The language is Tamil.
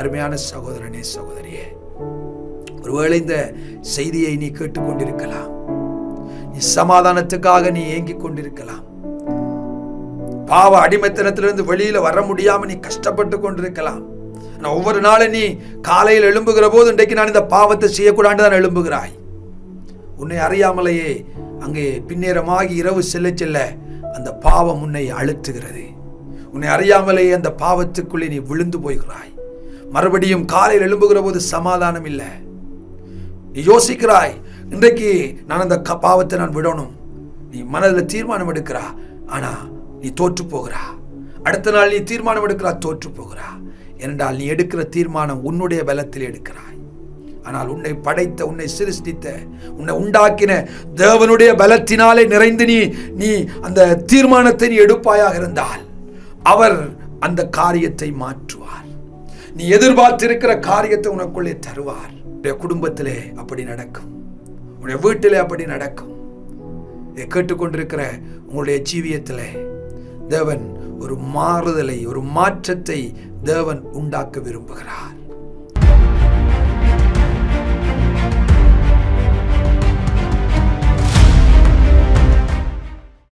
அருமையான சகோதரனே, சகோதரியே, ஒருவேளை இந்த செய்தியை நீ கேட்டுக்கொண்டிருக்கலாம். நீ சமாதானத்துக்காக நீ ஏங்கிக் கொண்டிருக்கலாம். பாவ அடிமைத்தனத்திலிருந்து வெளியில வர முடியாம நீ கஷ்டப்பட்டு கொண்டிருக்கலாம். ஒவ்வொரு நாளும் நீ காலையில் எழும்புகிற போது இன்றைக்கு நான் இந்த பாவத்தை செய்யக்கூடாது தான் எழும்புகிறாய். உன்னை அறியாமலேயே அங்கே பின்னேரமாகி இரவு செல்ல செல்ல அந்த பாவம் உன்னை அழுத்துகிறது. உன்னை அறியாமலேயே அந்த பாவத்துக்குள்ளே நீ விழுந்து போகிறாய். மறுபடியும் காலையில் எழும்புகிற போது சமாதானம் இல்லை. நீ யோசிக்கிறாய், இன்றைக்கு நான் அந்த பாவத்தை நான் விடணும். நீ மனதில் தீர்மானம் எடுக்கிறா, ஆனா நீ தோற்று போகிறா. அடுத்த நாள் நீ தீர்மானம் எடுக்கிறா, தோற்று போகிறா. ஏனென்றால் நீ எடுக்கிற தீர்மானம் உன்னுடைய பலத்தில் எடுக்கிறாய். ஆனால் உன்னை படைத்த, உன்னை சிருஷ்டித்த, உன்னை உண்டாக்கின தேவனுடைய பலத்தினாலே நிறைந்து நீ அந்த தீர்மானத்தை நீ எடுப்பாயாக இருந்தால் அவர் அந்த காரியத்தை மாற்றுவார். நீ எதிர்பார்த்திருக்கிற காரியத்தை உனக்குள்ளே தருவார். உன்னுடைய குடும்பத்திலே அப்படி நடக்கும், உன்னுடைய வீட்டிலே அப்படி நடக்கும். இதை கேட்டுக்கொண்டிருக்கிற உங்களுடைய ஜீவியத்திலே தேவன் ஒரு மாறுதலை, ஒரு மாற்றத்தை தேவன் உண்டாக்க விரும்புகிறார்.